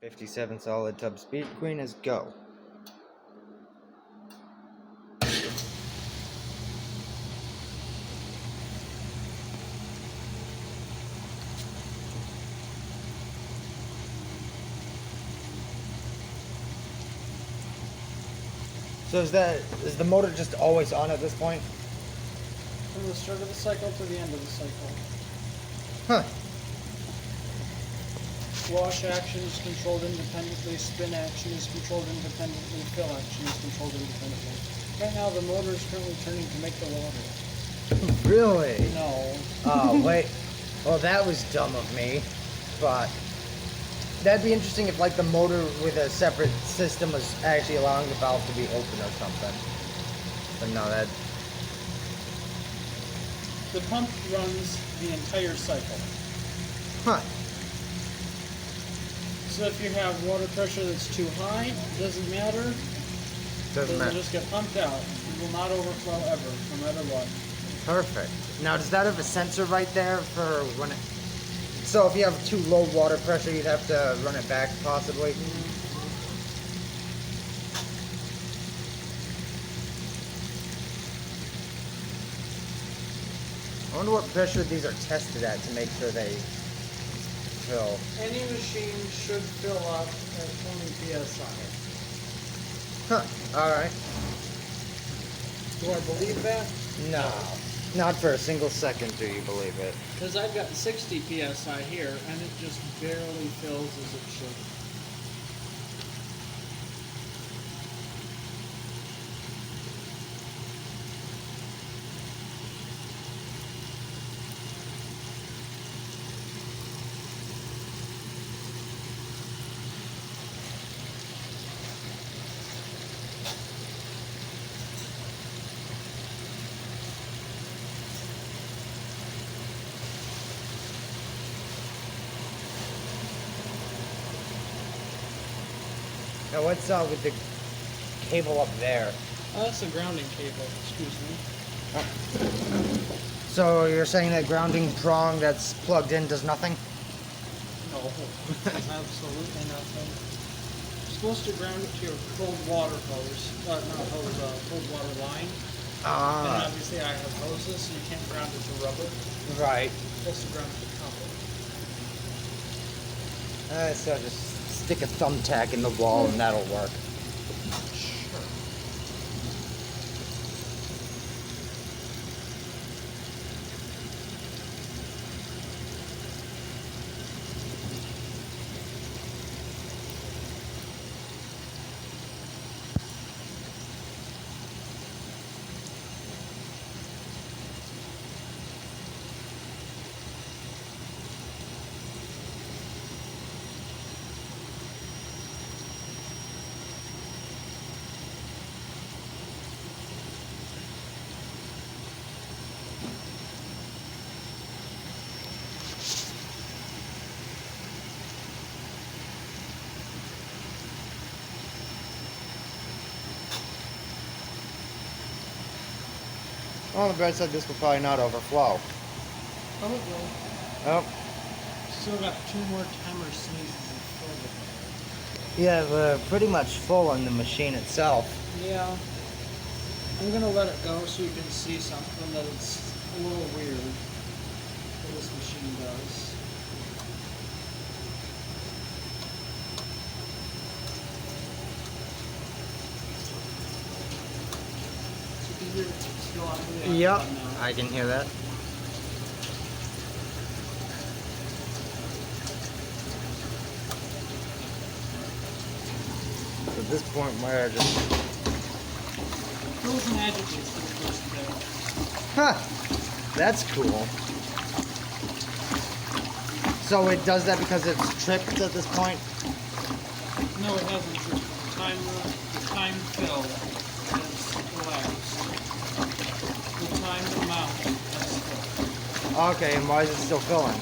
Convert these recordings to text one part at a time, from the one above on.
57 solid tub speed. Queen is go. So is the motor just always on at this point? From the start of the cycle to the end of the cycle. Huh. Wash action is controlled independently, spin action is controlled independently, fill action is controlled independently. Right now the motor is currently turning to make the water. Really? No. Oh, wait. Well, that was dumb of me. But that'd be interesting if, like, the motor with a separate system was actually allowing the valve to be open or something. But no, that... The pump runs the entire cycle. Huh. So if you have water pressure that's too high, it doesn't matter. Doesn't It'll matter. just get pumped out. It will not overflow ever, no matter what. Perfect. Now, does that have a sensor right there for when it... So if you have too low water pressure, you'd have to run it back, possibly? I wonder what pressure these are tested at to make sure they fill. Any machine should fill up at 20 psi. Huh. Alright. Do I believe that? No. Not for a single second do you believe it. Because I've got 60 psi here, and it just barely fills as it should. Now what's with the cable up there? Oh, that's the grounding cable, excuse me. So you're saying that grounding prong that's plugged in does nothing? No, absolutely nothing. You're supposed to ground it to your cold water hose. Not hose, cold water line. And Ah, obviously I have hoses, so you can't ground it to rubber. right. You're supposed to ground it to copper. So just stick a thumbtack in the wall and that'll work. Sure. On the bright side, this will probably not overflow. Probably. Oh, Still got 2 more timer sneezes and fill yeah, we're pretty much full on the machine itself. Yeah. I'm gonna let it go so you can see something that it's a little weird what this machine does. So you can hear it's still on the Yep, now. I can hear that. At this point, we're just... Frozen agitates for the first day. Huh, that's cool. So it does that because it's tripped at this point? No, it hasn't. The time fill has elapsed. The time amount has filled. Okay, and why is it still filling?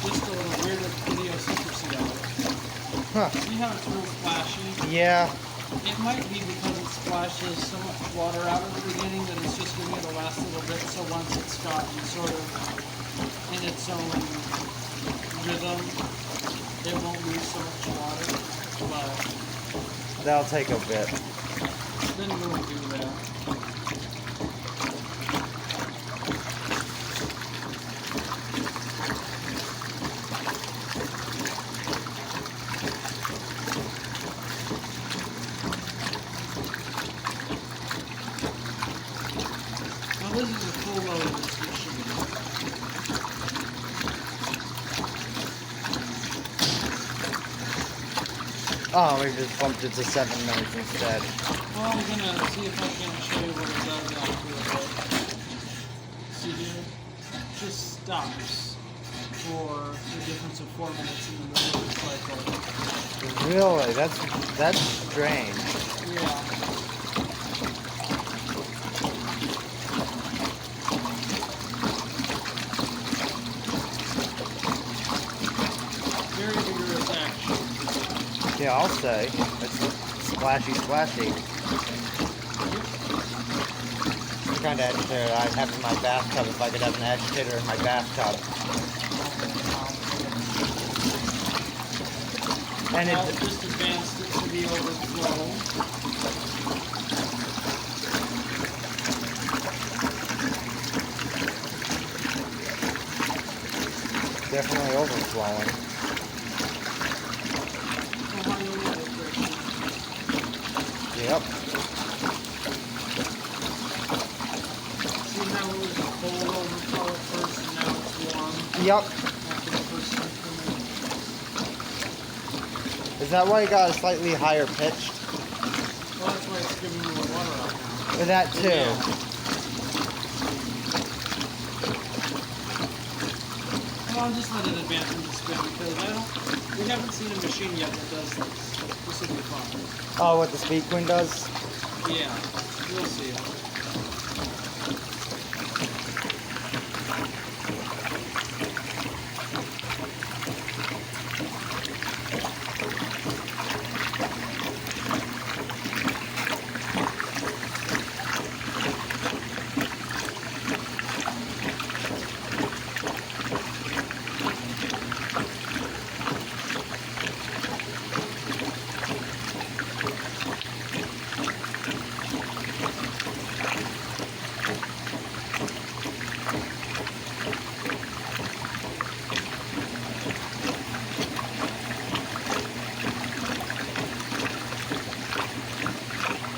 Just a little weird idiosyncrasy of it. Huh, See how it's real splashy? yeah. It might be because it splashes so much water out at the beginning that it's just giving it a last little bit, so once it's gotten sort of in its own rhythm, it won't lose so much water. that'll take a bit. Then we'll do that. Now this is a full load of this machine. Oh, we just bumped it to 7 minutes instead. Well, I'm gonna see if I can show you what it does after a bit. See here? It just stops for the difference of 4 minutes in the middle of the cycle. Really? That's strange. Yeah. Very vigorous action. Yeah, I'll say. It's splashy, splashy. The kind of agitator I'd have in my bathtub if I could have an agitator in my bathtub. And Now it, just advanced it to the overflow. definitely overflowing. Yep. See how it was a cold overflow at first and now it's warm Yep. after the first increment? Is that why it got a slightly higher pitched? Well, that's why it's giving more water out now. Or that too. Yeah. Well, I'll just let it advance into spin because we haven't seen a machine yet that does this. This will be fun. Oh, what the speed queen does? Yeah, we'll see it.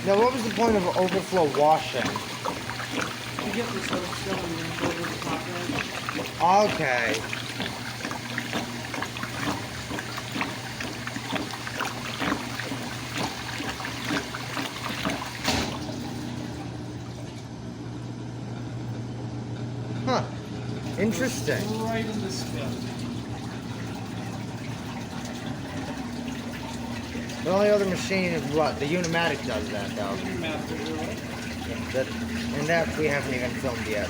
Now, what was the point of overflow washing? You get this host going and then go over the top edge. Okay. Huh. Interesting. Right in the spin. The only other machine is what? The Unimatic does that, though. You mapped it, right? And that we haven't even filmed yet.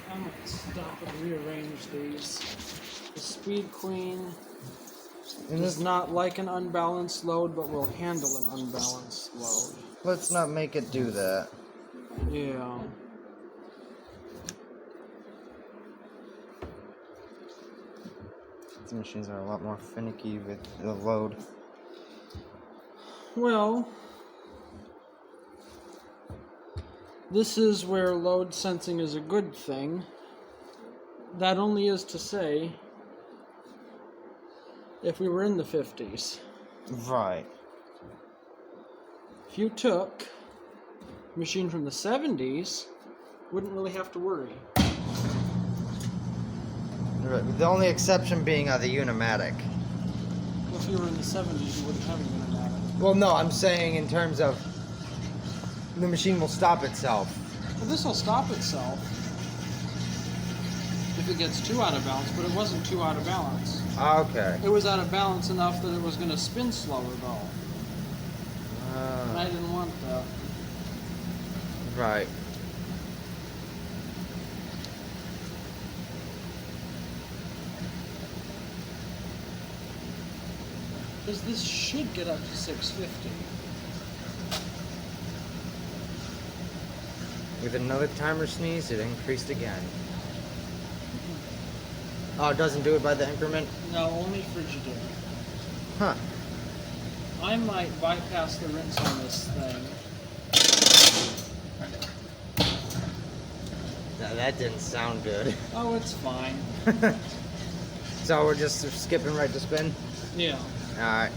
I'm going to stop and rearrange these. The Speed Queen And is this, not like an unbalanced load, but will handle an unbalanced load. let's not make it do that. Yeah. These machines are a lot more finicky with the load. Well, this is where load sensing is a good thing. That only is to say, if we were in the 50s. Right. If you took a machine from the 70s, wouldn't really have to worry. The only exception being the Unimatic. Well, if you were in the 70s, you wouldn't have even a matter. Well, no, I'm saying in terms of the machine will stop itself. Well, this will stop itself. If if it gets too out of balance, but it wasn't too out of balance. Okay. It was out of balance enough that it was going to spin slower, though. And I didn't want that. Right. Because this should get up to 650. With another timer sneeze, it increased again. Oh, it doesn't do it by the increment? No, only Frigidaire. Huh. I might bypass the rinse on this thing. No, that didn't sound good. Oh, it's fine. So we're just skipping right to spin? Yeah. Alright.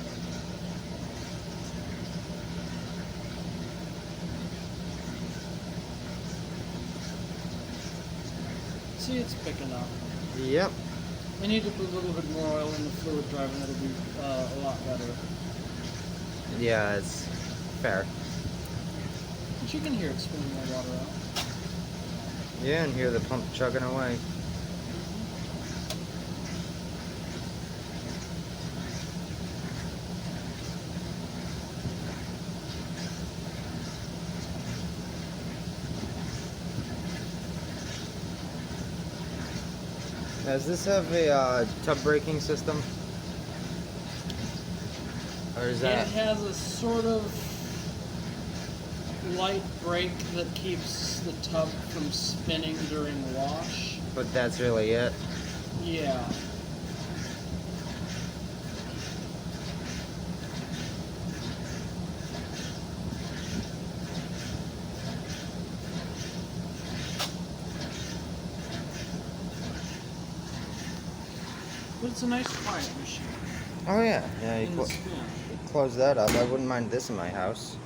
See, it's picking up. Yep. I need to put a little bit more oil in the fluid drive and it'll be a lot better. Yeah, it's fair. But you can hear it spinning the water out. Yeah, and hear the pump chugging away. Does this have a tub braking system? Or is that... It has a sort of light brake that keeps the tub from spinning during wash. But that's really it? Yeah. But it's a nice quiet machine. Oh yeah, yeah. In the spin. You close that up. I wouldn't mind this in my house.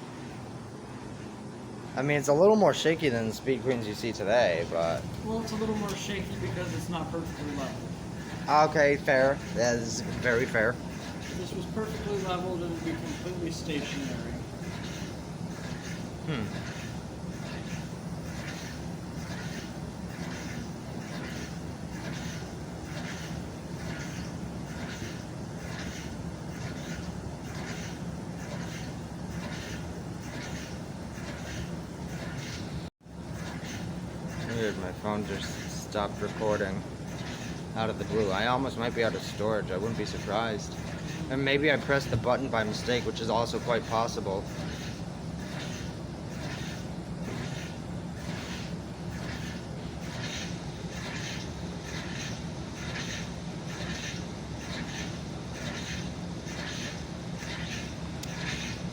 I mean, it's a little more shaky than the Speed Queens you see today, but... Well, it's a little more shaky because it's not perfectly level. Okay, fair. That is very fair. If this was perfectly leveled, it would be completely stationary. Weird, my phone just stopped recording out of the blue. I almost might be out of storage. I wouldn't be surprised. And maybe I pressed the button by mistake, which is also quite possible.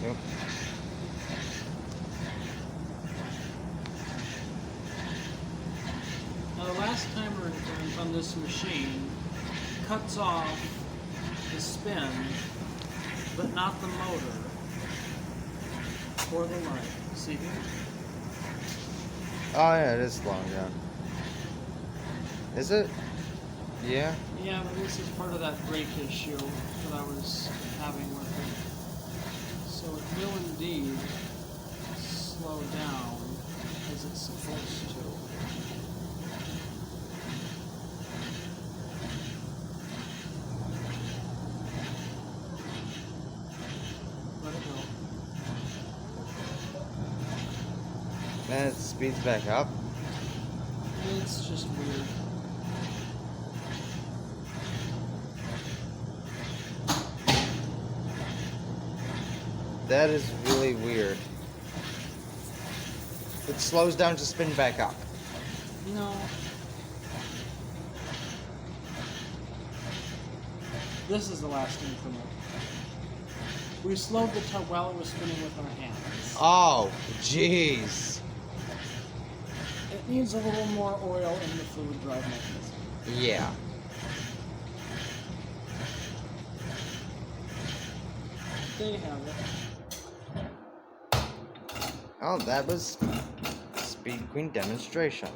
Yep. Now, the last timer increment on this machine cuts off the spin, but not the motor or the light. See here? Oh yeah, it is slowing down. Is it? Yeah. Yeah, but this is part of that brake issue that I was having with it. So it will indeed slow down as it's supposed to. Let it go. Then it speeds back up. It's just weird. That is really weird. It slows down to spin back up. No. This is the last increment. We slowed the tub while it was spinning with our hands. Oh, jeez. It needs a little more oil in the fluid drive mechanism. Yeah. There you have it. Oh, that was Speed Queen demonstration.